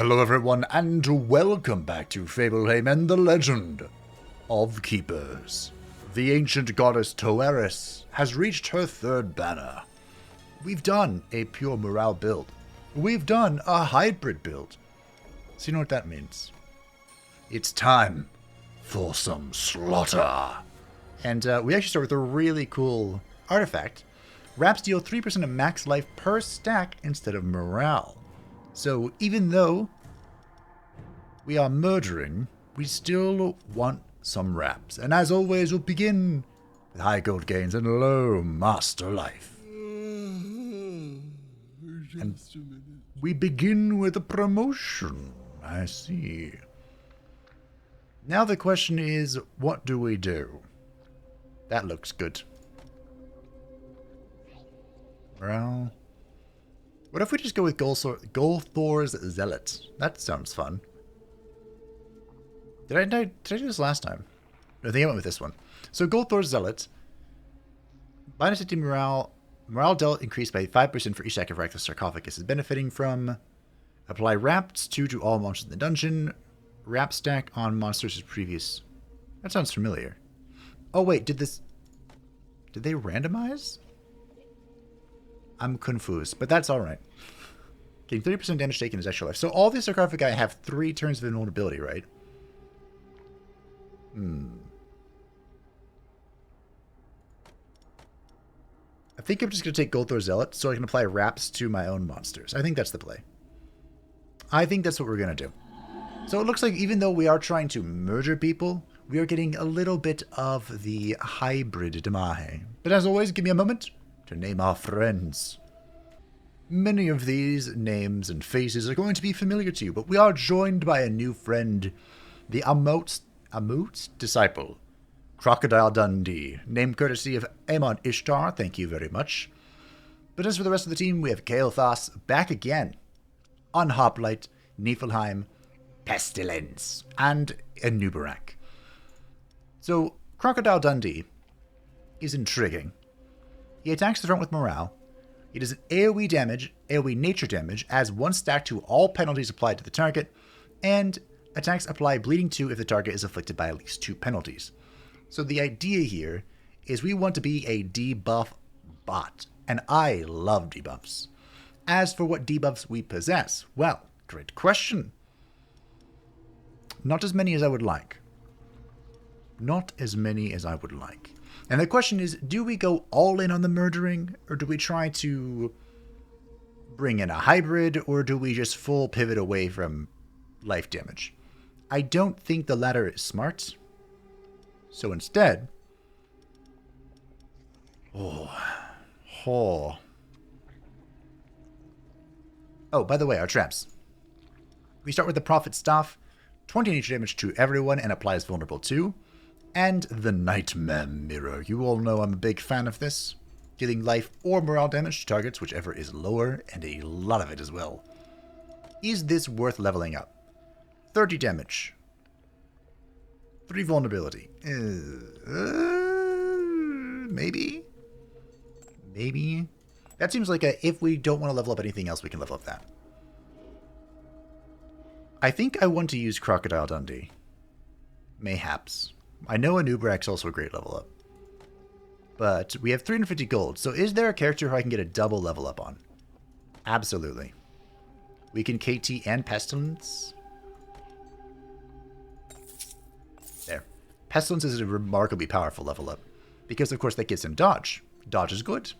Hello everyone, and welcome back to Fableheim and the Legend of Keepers. The ancient goddess Toeris has reached her third banner. We've done a pure morale build. We've done a hybrid build. So you know what that means. It's time for some slaughter. And we actually start with a really cool artifact. Wraps deal 3% of max life per stack instead of morale. So even though we are murdering, we still want some wraps. And as always, we'll begin with high gold gains and low master life. And we begin with a promotion. I see. Now the question is, what do we do? That looks good. Well, what if we just go with Golthor's Zealot? That sounds fun. Did I do this last time? No, I think I went with this one. So Golthor's Zealot. Minus 50 morale. Morale dealt increased by 5% for each sacrifice the sarcophagus is benefiting from. Apply Wrapped 2 to all monsters in the dungeon. Wrap stack on monsters as previous. That sounds familiar. Oh wait, did they randomize? I'm confused, but that's alright. Getting 30% damage taken is extra life. So all these sarcophagi have 3 turns of invulnerability, right? I think I'm just going to take Golthor Zealot so I can apply wraps to my own monsters. I think that's the play. I think that's what we're going to do. So it looks like even though we are trying to murder people, we are getting a little bit of the hybrid Damahe. But as always, give me a moment to name our friends. Many of these names and faces are going to be familiar to you, but we are joined by a new friend, the Amut Disciple, Crocodile Dundee, named courtesy of Amon Ishtar, thank you very much. But as for the rest of the team, we have Kael'thas back again, Unhoplite, Niflheim, Pestilence, and Enubarak. So, Crocodile Dundee is intriguing. He attacks the front with morale. He does an AoE nature damage, adds 1 stack to all penalties applied to the target, and attacks apply bleeding 2 if the target is afflicted by at least 2 penalties. So the idea here is we want to be a debuff bot, and I love debuffs. As for what debuffs we possess, well, great question. Not as many as I would like. Not as many as I would like. And the question is, do we go all in on the murdering, or do we try to bring in a hybrid, or do we just full pivot away from life damage? I don't think the latter is smart. So instead... Oh, by the way, our traps. We start with the Prophet's Staff, 20 nature damage to everyone and applies vulnerable 2. And the Nightmare Mirror. You all know I'm a big fan of this. Dealing life or morale damage to targets, whichever is lower, and a lot of it as well. Is this worth leveling up? 30 damage. 3 vulnerability. Maybe? Maybe? That seems like if we don't want to level up anything else, we can level up that. I think I want to use Crocodile Dundee. Mayhaps. I know Enubarak's also a great level up. But we have 350 gold, so is there a character who I can get a double level up on? Absolutely. We can KT and Pestilence. There. Pestilence is a remarkably powerful level up, because of course that gives him dodge. Dodge is good.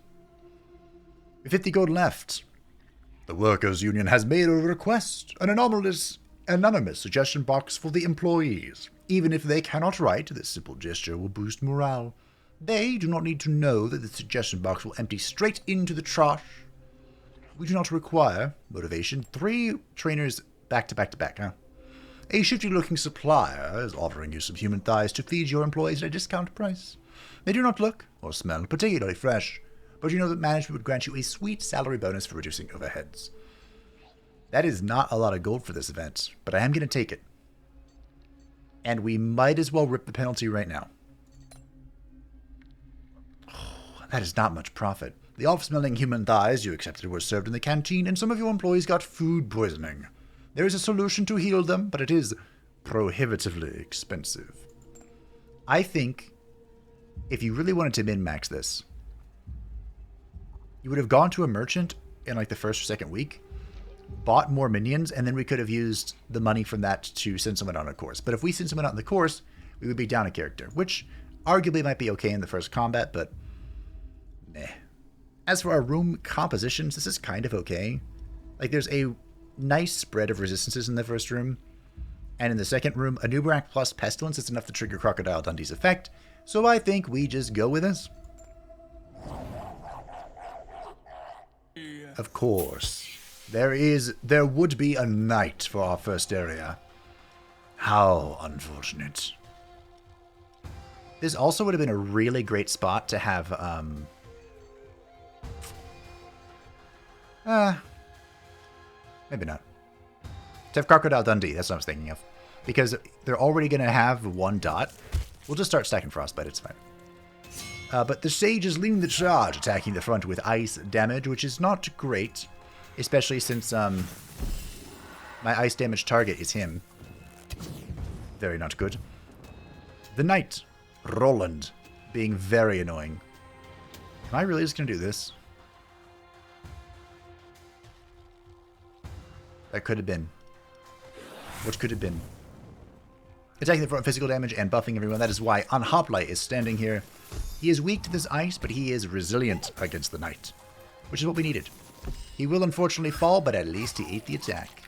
With 50 gold left. The Workers' Union has made a request, an anonymous suggestion box for the employees. Even if they cannot write, this simple gesture will boost morale. They do not need to know that the suggestion box will empty straight into the trash. We do not require motivation. 3 trainers back to back to back, huh? A shifty-looking supplier is offering you some human thighs to feed your employees at a discount price. They do not look or smell particularly fresh, but you know that management would grant you a sweet salary bonus for reducing overheads. That is not a lot of gold for this event, but I am going to take it. And we might as well rip the penalty right now. Oh, that is not much profit. The off-smelling human thighs you accepted were served in the canteen, and some of your employees got food poisoning. There is a solution to heal them, but it is prohibitively expensive. I think if you really wanted to min-max this, you would have gone to a merchant in like the first or second week, bought more minions, and then we could have used the money from that to send someone on a course. But if we send someone out on the course, we would be down a character, which arguably might be okay in the first combat, but meh. As for our room compositions, this is kind of okay. Like, there's a nice spread of resistances in the first room, and in the second room, a Nubarak plus Pestilence is enough to trigger Crocodile Dundee's effect, so I think we just go with this. Of course, there would be a knight for our first area. How unfortunate. This also would have been a really great spot to have, maybe not. To have Crocodile Dundee, that's what I was thinking of. Because they're already going to have 1 dot. We'll just start stacking Frostbite, it's fine. But the Sage is leading the charge, attacking the front with ice damage, which is not great. Especially since my ice damage target is him. Very not good. The Knight, Roland, being very annoying. Am I really just going to do this? That could have been. What could have been? Attacking the front physical damage and buffing everyone. That is why Unhoplite is standing here. He is weak to this ice, but he is resilient against the Knight, which is what we needed. He will unfortunately fall, but at least he ate the attack.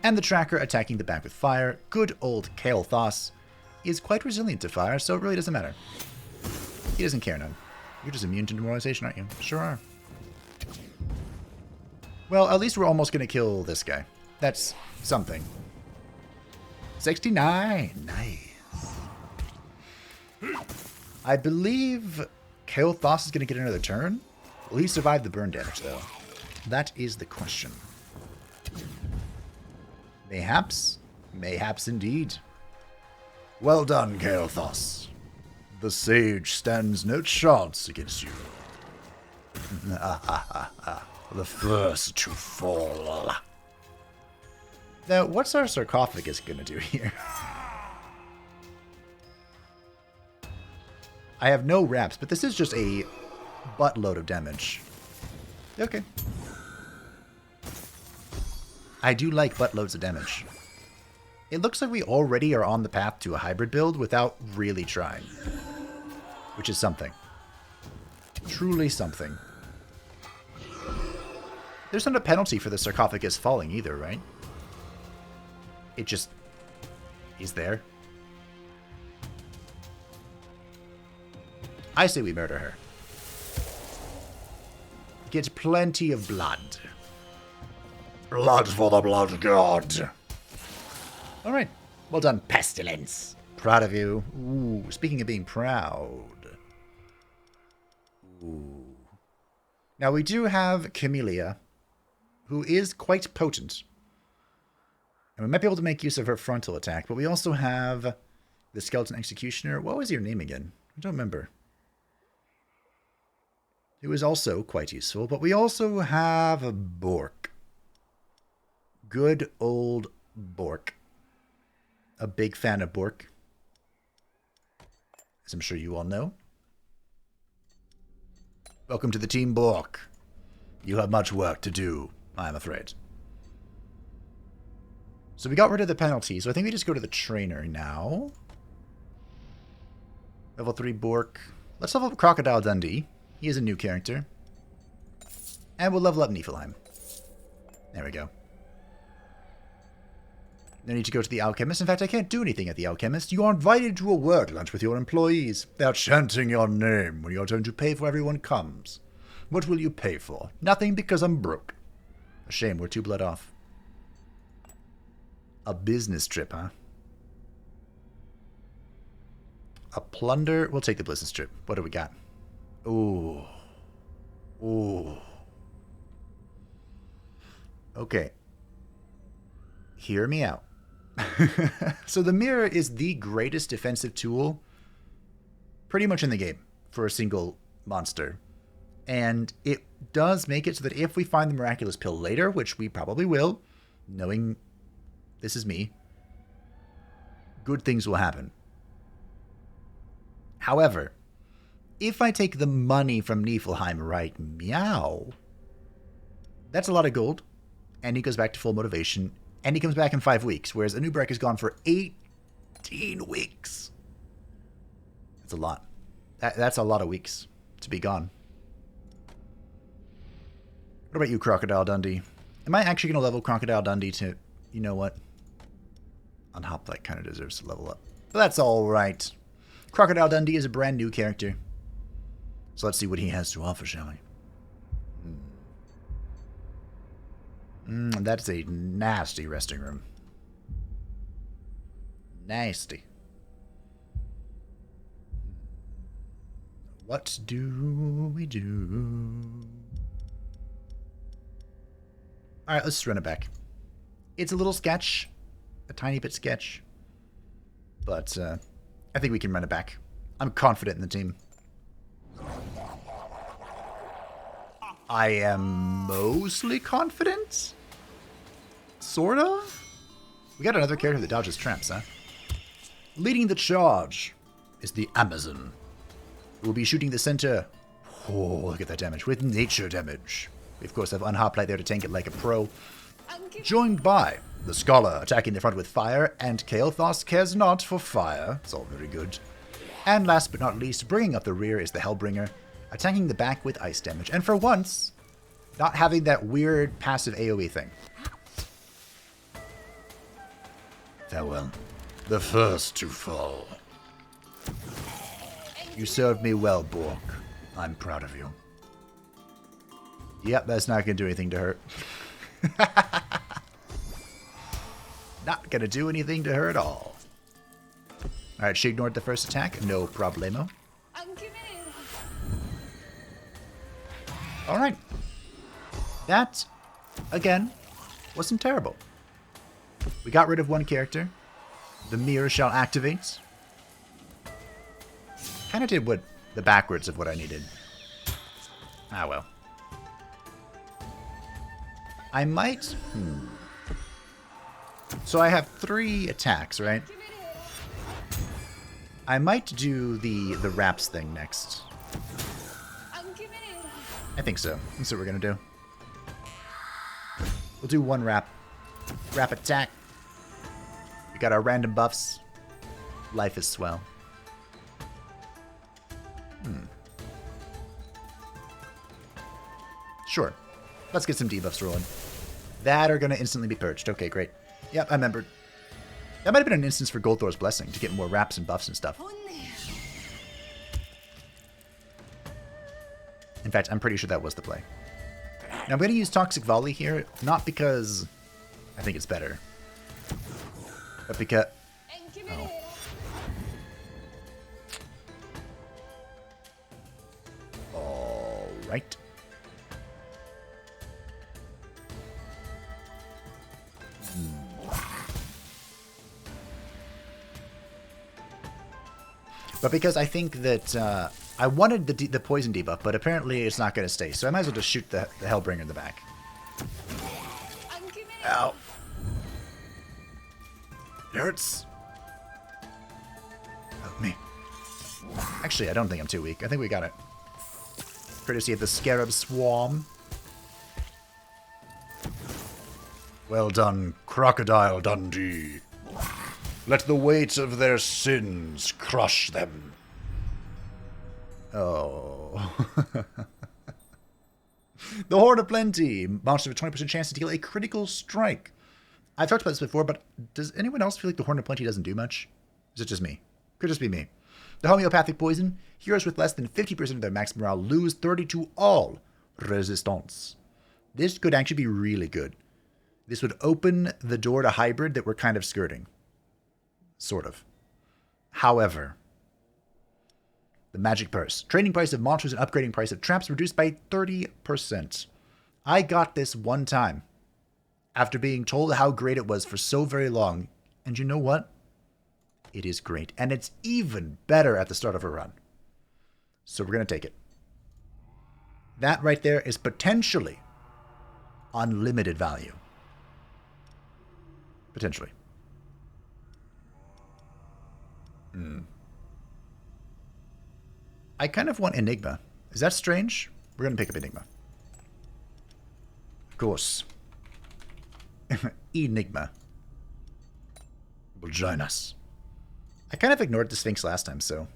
And the Tracker attacking the back with fire. Good old Kael'thas is quite resilient to fire, so it really doesn't matter. He doesn't care none. You're just immune to demoralization, aren't you? Sure are. Well, at least we're almost going to kill this guy. That's something. 69. Nice. I believe Kael'thas is going to get another turn. Will he survive the burn damage, though? That is the question. Mayhaps. Mayhaps indeed. Well done, Kael'thas. The Sage stands no chance against you. The first to fall. Now, what's our sarcophagus going to do here? I have no wraps, but this is just a buttload of damage. Okay. I do like buttloads of damage. It looks like we already are on the path to a hybrid build without really trying. Which is something. Truly something. There's not a penalty for the sarcophagus falling either, right? It just is there. I say we murder her. Get plenty of blood. Blood for the blood god. Alright. Well done, Pestilence. Proud of you. Ooh, speaking of being proud. Ooh. Now we do have Camellia, who is quite potent. And we might be able to make use of her frontal attack, but we also have the Skeleton Executioner. What was your name again? I don't remember. It was also quite useful, but we also have Bork. Good old Bork. A big fan of Bork, as I'm sure you all know. Welcome to the Team Bork. You have much work to do, I'm afraid. So we got rid of the penalty, so I think we just go to the trainer now. Level 3 Bork. Let's level up Crocodile Dundee. He is a new character. And we'll level up Niflheim. There we go. No need to go to the Alchemist. In fact, I can't do anything at the Alchemist. You are invited to a word lunch with your employees. They are chanting your name when your turn to pay for everyone comes. What will you pay for? Nothing, because I'm broke. A shame, we're 2 blood off. A business trip, huh? A plunder? We'll take the business trip. What do we got? Ooh. Ooh. Okay. Hear me out. So the mirror is the greatest defensive tool pretty much in the game for a single monster. And it does make it so that if we find the miraculous pill later, which we probably will, knowing This is me. Good things will happen. However, if I take the money from Niflheim right meow, that's a lot of gold. And he goes back to full motivation. And he comes back in 5 weeks, whereas Anubarak is gone for 18 weeks. That's a lot. That's a lot of weeks to be gone. What about you, Crocodile Dundee? Am I actually going to level Crocodile Dundee to... You know what? Unhoplite kind of deserves to level up. But that's alright. Crocodile Dundee is a brand new character. So let's see what he has to offer, shall we? That's a nasty resting room. Nasty. What do we do? Alright, let's just run it back. It's a little sketch. A tiny bit sketch. But I think we can run it back. I'm confident in the team. I am mostly confident? Sort of? We got another character that dodges traps, huh? Leading the charge is the Amazon. We'll be shooting the center. Oh, look at that damage. With nature damage. We, of course, have Unhoplite there to tank it like a pro. Joined by the Scholar, attacking the front with fire, and Kael'thas cares not for fire. It's all very good. And last but not least, bringing up the rear is the Hellbringer, attacking the back with ice damage. And for once, not having that weird passive AoE thing. Farewell. The first to fall. You served me well, Bork. I'm proud of you. Yep, that's not going to do anything to hurt. Not going to do anything to her at all. Alright, she ignored the first attack. No problemo. Alright. That, again, wasn't terrible. We got rid of one character. The mirror shall activate. Kind of did what the backwards of what I needed. Ah, well. I might... So I have 3 attacks, right? I might do the wraps thing next. I think so. That's what we're going to do. We'll do 1 wrap. Wrap attack. We got our random buffs. Life is swell. Sure. Let's get some debuffs rolling. That are going to instantly be purged. Okay, great. Yep, I remembered. That might have been an instance for Goldthor's Blessing to get more wraps and buffs and stuff. In fact, I'm pretty sure that was the play. Now, I'm going to use Toxic Volley here, not because I think it's better, but because... Oh. All right. But because I think that I wanted the poison debuff, but apparently it's not going to stay, so I might as well just shoot the Hellbringer in the back. Ow. It hurts. Help me. Actually, I don't think I'm too weak. I think we got it. Courtesy of the Scarab Swarm. Well done, Crocodile Dundee. Let the weight of their sins crush them. Oh. The Horde of Plenty. Monster with a 20% chance to deal a critical strike. I've talked about this before, but does anyone else feel like the Horde of Plenty doesn't do much? Is it just me? Could just be me. The Homeopathic Poison. Heroes with less than 50% of their max morale lose 30 to all resistance. This could actually be really good. This would open the door to hybrid that we're kind of skirting. Sort of. However, the Magic Purse. Trading price of monsters and upgrading price of traps reduced by 30%. I got this one time after being told how great it was for so very long. And you know what? It is great. And it's even better at the start of a run. So we're going to take it. That right there is potentially unlimited value. Potentially. I kind of want Enigma. Is that strange? We're going to pick up Enigma. Of course. Enigma will join us. I kind of ignored the Sphinx last time, so...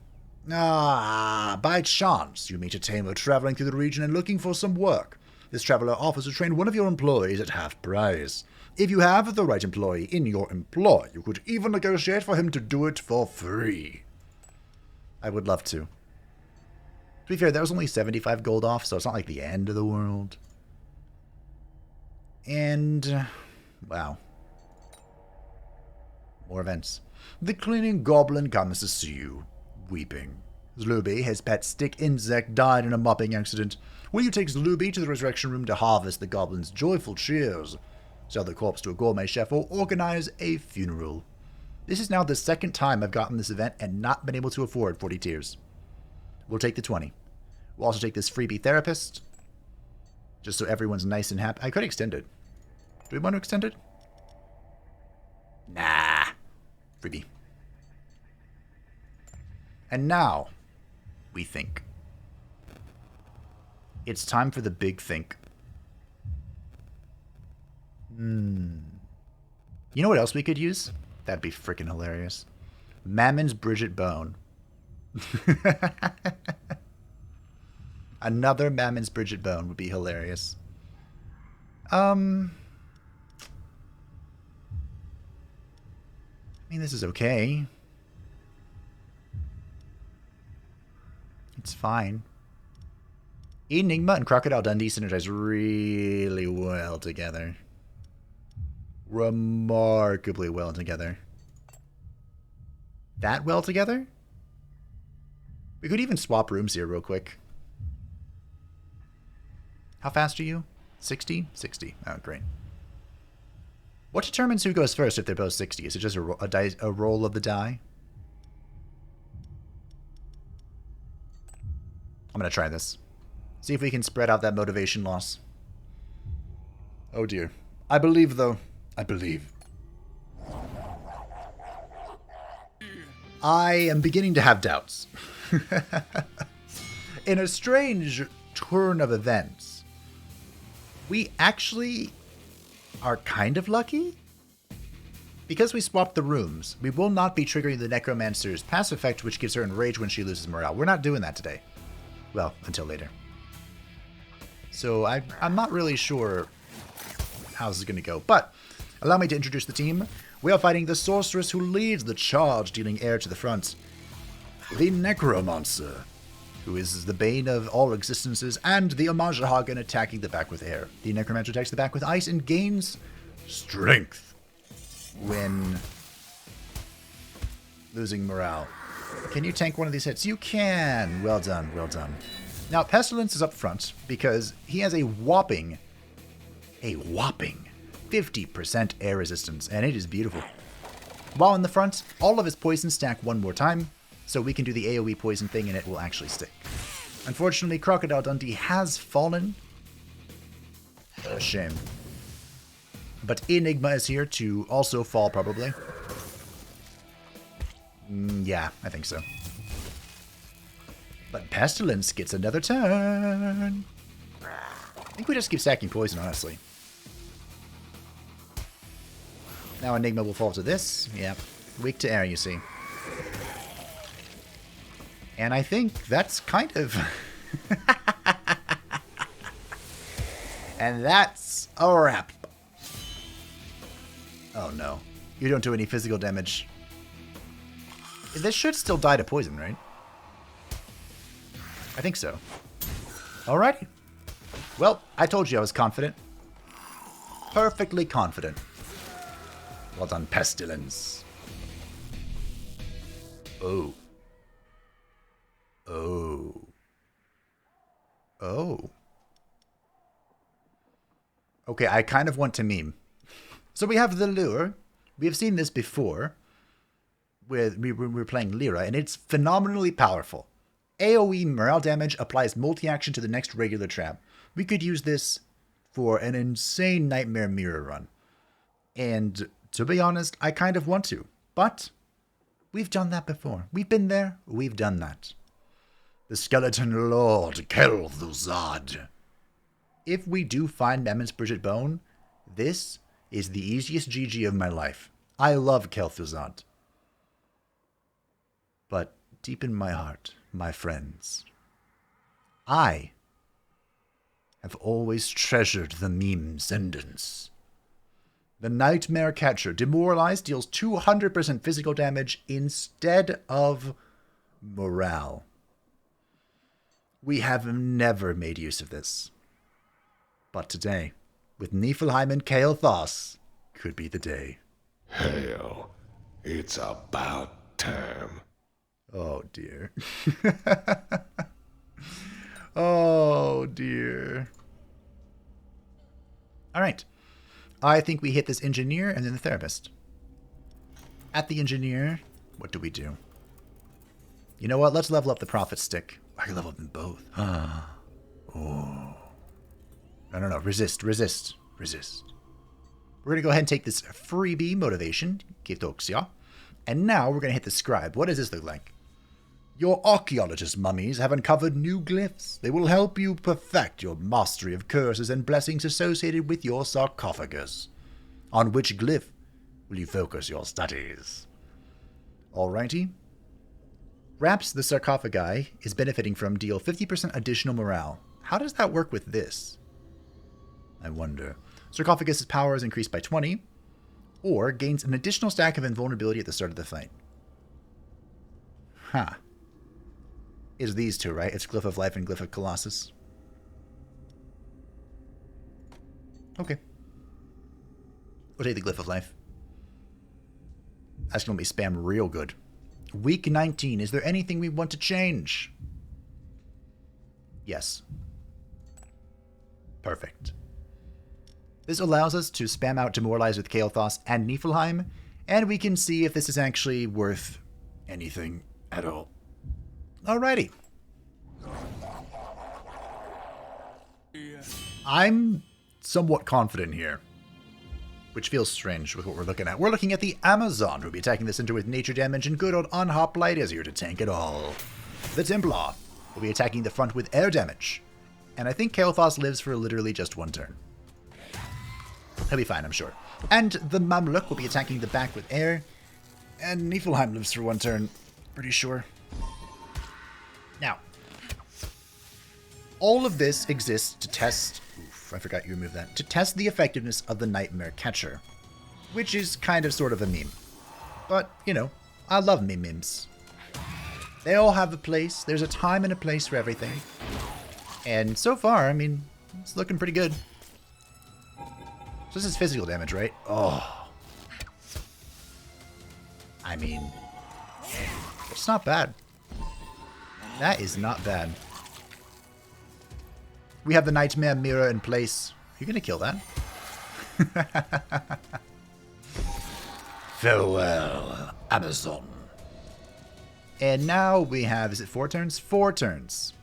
Ah, by chance, you meet a tamer traveling through the region and looking for some work. This traveler offers to train one of your employees at half price. If you have the right employee in your employ, you could even negotiate for him to do it for free. I would love to. To be fair, that was only 75 gold off, so it's not like the end of the world. And... wow. More events. The cleaning goblin comes to see you, weeping. Zluby, his pet stick insect, died in a mopping accident. Will you take Zluby to the resurrection room to harvest the goblin's joyful cheers? Sell the corpse to a gourmet chef or organize a funeral. This is now the second time I've gotten this event and not been able to afford 40 tiers. We'll take the 20. We'll also take this freebie therapist. Just so everyone's nice and happy. I could extend it. Do we want to extend it? Nah. Freebie. And now, we think. It's time for the big think. You know what else we could use? That'd be freaking hilarious. Mammon's Bridget Bone. Another Mammon's Bridget Bone would be hilarious. I mean, this is okay. It's fine. Enigma and Crocodile Dundee synergize really well together. Remarkably well together. That well together? We could even swap rooms here real quick. How fast are you? 60? 60. Oh, great. What determines who goes first if they're both 60? Is it just a roll of the die? I'm going to try this. See if we can spread out that motivation loss. Oh dear. I believe, though. I believe. I am beginning to have doubts. In a strange turn of events, we actually are kind of lucky. Because we swapped the rooms, we will not be triggering the Necromancer's passive effect, which gives her enrage when she loses morale. We're not doing that today. Well, until later. So I'm not really sure how this is going to go. But allow me to introduce the team. We are fighting the sorceress who leads the charge, dealing air to the front. The Necromancer, who is the bane of all existences, and the Amajahagan attacking the back with air. The Necromancer attacks the back with ice and gains strength when losing morale. Can you tank one of these hits? You can! Well done, well done. Now, Pestilence is up front because he has a whopping 50% air resistance, and it is beautiful. While in the front, all of his poisons stack one more time, so we can do the AoE poison thing and it will actually stick. Unfortunately, Crocodile Dundee has fallen. A shame. But Enigma is here to also fall, probably. Yeah, I think so. But Pestilence gets another turn. I think we just keep stacking poison, honestly. Now Enigma will fall to this. Yeah, weak to air, you see. And I think that's kind of... And that's a wrap. Oh no. You don't do any physical damage. This should still die to poison, right? I think so. Alrighty. Well, I told you I was confident. Perfectly confident. Well done, Pestilence. Oh. Oh. Oh. Okay, I kind of want to meme. So we have the lure. We have seen this before. We were playing Lyra, and it's phenomenally powerful. AoE morale damage applies multi-action to the next regular trap. We could use this for an insane Nightmare Mirror run. And To be honest, I kind of want to. But we've done that before. We've been there. We've done that. The Skeleton Lord, Kel'Thuzad. If we do find Memes's Bridget Bone, this is the easiest GG of my life. I love Kel'Thuzad. But deep in my heart, my friends, I have always treasured the memescendence. The Nightmare Catcher, demoralized, deals 200% physical damage instead of morale. We have never made use of this. But today, with Niflheim and Kael'thas, could be the day. Hail, it's about time. Oh, dear. Oh, dear. All right. I think we hit this engineer and then the therapist. At the engineer, what do we do? You know what? Let's level up the prophet stick. I can level up them both. Oh. No. Resist. We're going to go ahead and take this freebie motivation, Ketoxia. And now we're going to hit the scribe. What does this look like? Your archaeologist mummies have uncovered new glyphs. They will help you perfect your mastery of curses and blessings associated with your sarcophagus. On which glyph will you focus your studies? Alrighty. Raps the sarcophagi is benefiting from deal 50% additional morale. How does that work with this? I wonder. Sarcophagus's power is increased by 20, or gains an additional stack of invulnerability at the start of the fight. Huh. Is these two, right? It's Glyph of Life and Glyph of Colossus. Okay. We'll take the Glyph of Life. That's going to be spam real good. Week 19. Is there anything we want to change? Yes. Perfect. This allows us to spam out Demoralize with Kael'thas and Niflheim, and we can see if this is actually worth anything at all. Alrighty. I'm somewhat confident here, which feels strange with what we're looking at. We're looking at the Amazon, who'll be attacking the center with nature damage, and good old Unhoplite is here to tank it all. The Templar will be attacking the front with air damage, and I think Kael'thas lives for literally just one turn. He'll be fine, I'm sure. And the Mamluk will be attacking the back with air, and Niflheim lives for one turn, pretty sure. Now, all of this exists to test... Oof, I forgot you removed that. To test the effectiveness of the Nightmare Catcher, which is kind of sort of a meme. But, you know, I love memes. They all have a place. There's a time and a place for everything. And so far, I mean, it's looking pretty good. So this is physical damage, right? Oh. I mean, it's not bad. That is not bad. We have the Nightmare Mirror in place. Are you going to kill that? Farewell, Amazon. And now we have, is it 4 turns? 4 turns.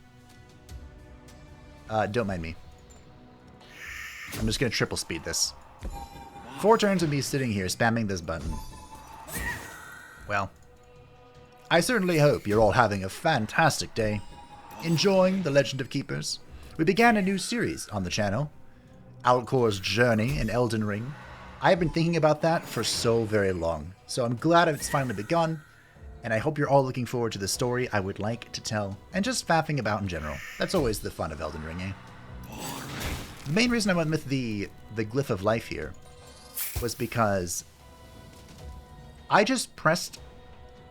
Don't mind me. I'm just going to triple speed this. 4 turns of me sitting here spamming this button. Well, I certainly hope you're all having a fantastic day, enjoying The Legend of Keepers. We began a new series on the channel, Alcor's Journey in Elden Ring. I've been thinking about that for so very long, so I'm glad it's finally begun, and I hope you're all looking forward to the story I would like to tell, and just faffing about in general. That's always the fun of Elden Ring, eh? The main reason I went with the Glyph of Life here was because I just pressed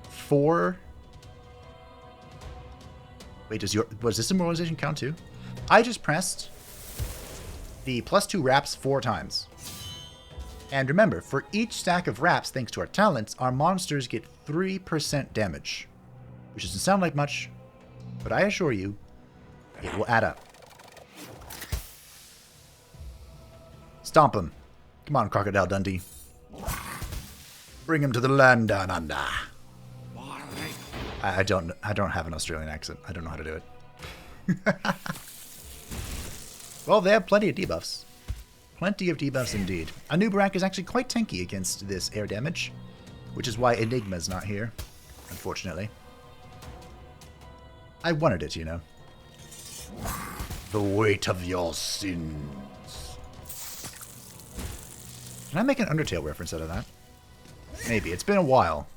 4... Wait, was this demoralization count too? I just pressed the +2 wraps 4 times. And remember, for each stack of wraps, thanks to our talents, our monsters get 3% damage. Which doesn't sound like much, but I assure you, it will add up. Stomp him. Come on, Crocodile Dundee. Bring him to the land down under. I don't have an Australian accent. I don't know how to do it. Well, they have plenty of debuffs. Plenty of debuffs indeed. A new Barak is actually quite tanky against this air damage, which is why Enigma's not here, unfortunately. I wanted it, you know. The weight of your sins. Can I make an Undertale reference out of that? Maybe. It's been a while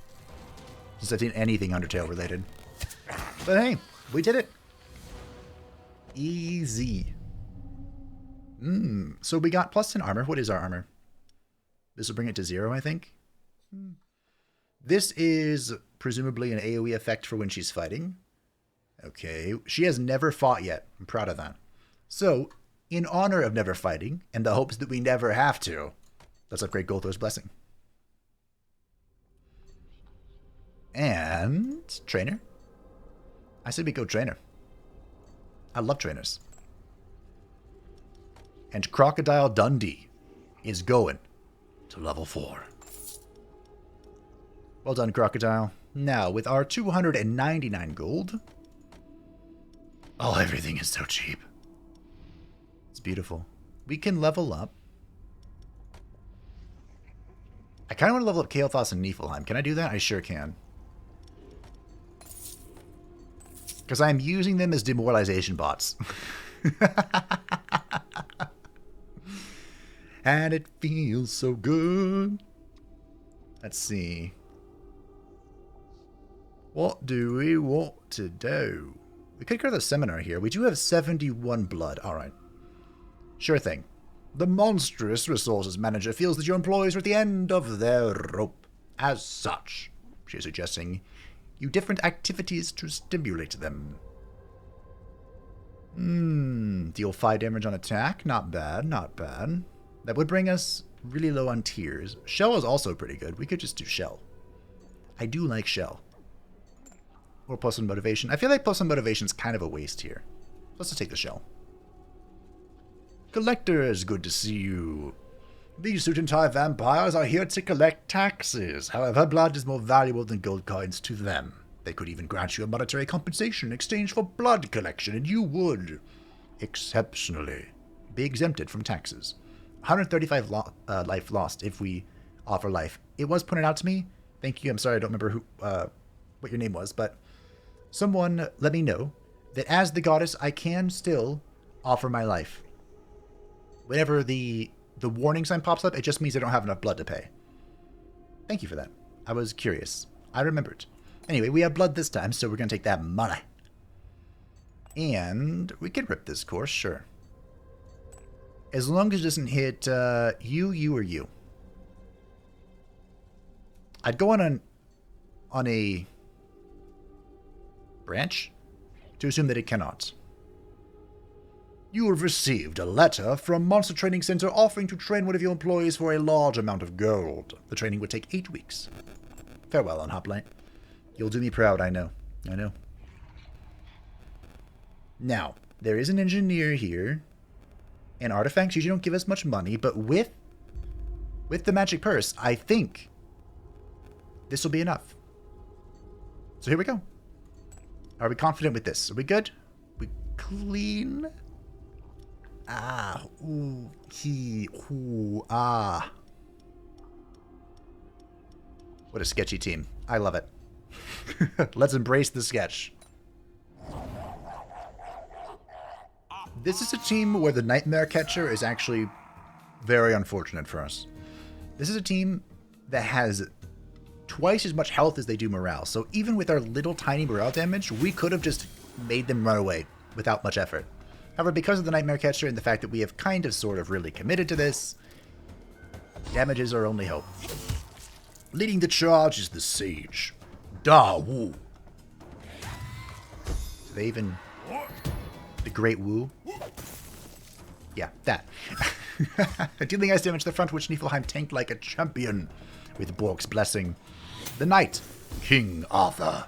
since I've seen anything Undertale related. But hey, we did it. Easy. So we got +10 armor. What is our armor? This will bring it to 0, I think. This is presumably an AoE effect for when she's fighting. Okay. She has never fought yet. I'm proud of that. So, in honor of never fighting, and the hopes that we never have to, let's upgrade Gulthor's Blessing. And trainer. I said we go trainer. I love trainers. And Crocodile Dundee is going to level 4. Well done, Crocodile. Now, with our 299 gold... Oh, everything is so cheap. It's beautiful. We can level up. I kind of want to level up Kael'thas and Niflheim. Can I do that? I sure can. Because I'm using them as demoralization bots. And it feels so good. Let's see. What do we want to do? We could go to the seminar here. We do have 71 blood. Alright. Sure thing. The monstrous resources manager feels that your employees are at the end of their rope. As such, she is suggesting you different activities to stimulate them. Deal 5 damage on attack. Not bad, not bad. That would bring us really low on tiers. Shell is also pretty good. We could just do Shell. I do like Shell. Or +1 motivation. I feel like +1 motivation is kind of a waste here. Let's just take the Shell. Collectors, good to see you. These Sutentai vampires are here to collect taxes. However, blood is more valuable than gold coins to them. They could even grant you a monetary compensation in exchange for blood collection, and you would, exceptionally, be exempted from taxes. 135 life lost if we offer life. It was pointed out to me. Thank you. I'm sorry I don't remember who, what your name was, but someone let me know that as the goddess, I can still offer my life. Whenever the warning sign pops up, it just means I don't have enough blood to pay. Thank you for that. I was curious. I remembered. Anyway, we have blood this time, so we're going to take that money. And we can rip this course, sure. As long as it doesn't hit you, or you. I'd go on a branch to assume that it cannot. You have received a letter from Monster Training Center offering to train one of your employees for a large amount of gold. The training would take 8 weeks. Farewell, Unhoplite. You'll do me proud, I know. I know. Now, there is an engineer here. And artifacts usually don't give us much money, but with the magic purse, I think this will be enough. So here we go. Are we confident with this? Are we good? We clean? Ah, ooh, he, ooh, ah. What a sketchy team. I love it. Let's embrace the sketch. This is a team where the Nightmare Catcher is actually very unfortunate for us. This is a team that has twice as much health as they do morale. So even with our little tiny morale damage, we could have just made them run away without much effort. However, because of the Nightmare Catcher and the fact that we have kind of sort of really committed to this, damage is our only hope. Leading the charge is the Sage. Da Wu. They even... The Great Wu. Yeah, that. Dealing ice damage to the front, which Niflheim tanked like a champion with Bork's blessing. The Knight, King Arthur.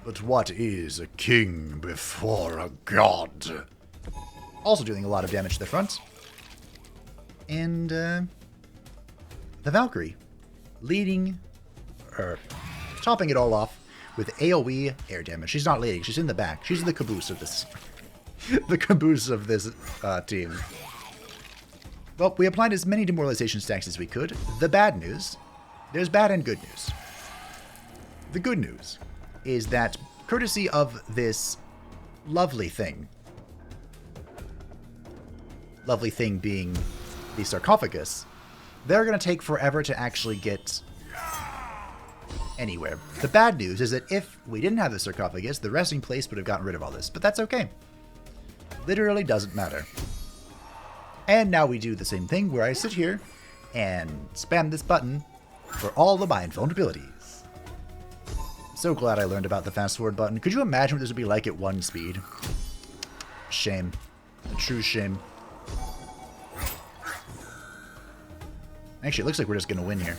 But what is a king before a god? Also doing a lot of damage to the front. And the Valkyrie, leading, topping it all off with AoE air damage. She's not leading, she's in the back. She's the caboose of this. The caboose of this team. Well, we applied as many demoralization stacks as we could. The bad news, there's bad and good news. The good news is that, courtesy of this lovely thing being the sarcophagus, they're going to take forever to actually get anywhere. The bad news is that if we didn't have the sarcophagus, the resting place would have gotten rid of all this, but that's okay. Literally doesn't matter. And now we do the same thing where I sit here and spam this button for all the mind vulnerabilities. So glad I learned about the fast forward button. Could you imagine what this would be like at 1 speed? Shame. A true shame. Actually, it looks like we're just going to win here.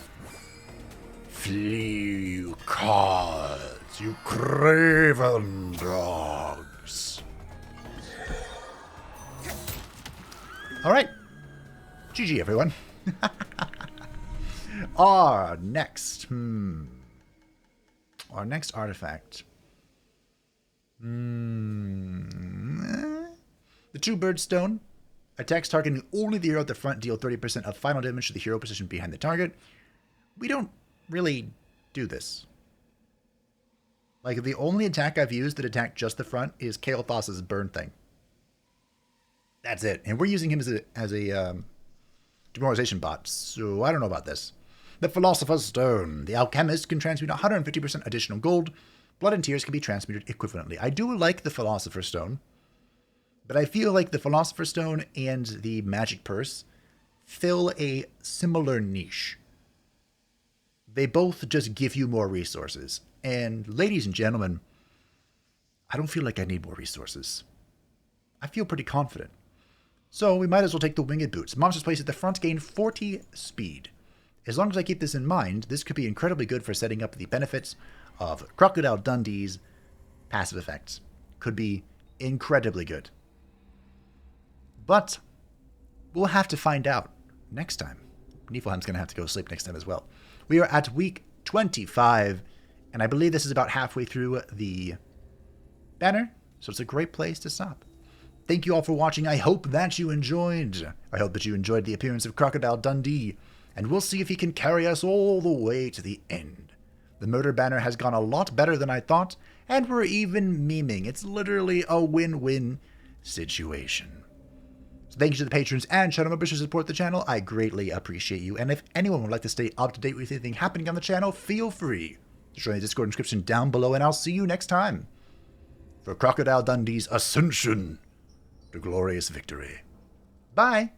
Flee, you cards, you craven dogs. Alright. GG, everyone. Our next artifact. The Two-Bird Stone. Attacks targeting only the hero at the front deal 30% of final damage to the hero position behind the target. We don't really do this. Like, the only attack I've used that attacked just the front is Kael'thas's burn thing. That's it. And we're using him as a demoralization bot, so I don't know about this. The Philosopher's Stone. The Alchemist can transmute 150% additional gold. Blood and Tears can be transmuted equivalently. I do like the Philosopher's Stone, but I feel like the Philosopher's Stone and the Magic Purse fill a similar niche. They both just give you more resources. And ladies and gentlemen, I don't feel like I need more resources. I feel pretty confident. So we might as well take the Winged Boots. Monsters placed at the front gain 40 speed. As long as I keep this in mind, this could be incredibly good for setting up the benefits of Crocodile Dundee's passive effects. Could be incredibly good. But we'll have to find out next time. Niflheim's going to have to go to sleep next time as well. We are at week 25, and I believe this is about halfway through the banner, so it's a great place to stop. Thank you all for watching. I hope that you enjoyed. I hope that you enjoyed the appearance of Crocodile Dundee, and we'll see if he can carry us all the way to the end. The murder banner has gone a lot better than I thought, and we're even memeing. It's literally a win-win situation. So thank you to the patrons and channel members who support the channel. I greatly appreciate you, and if anyone would like to stay up to date with anything happening on the channel, feel free to join the Discord description down below, and I'll see you next time for Crocodile Dundee's Ascension to glorious victory. Bye!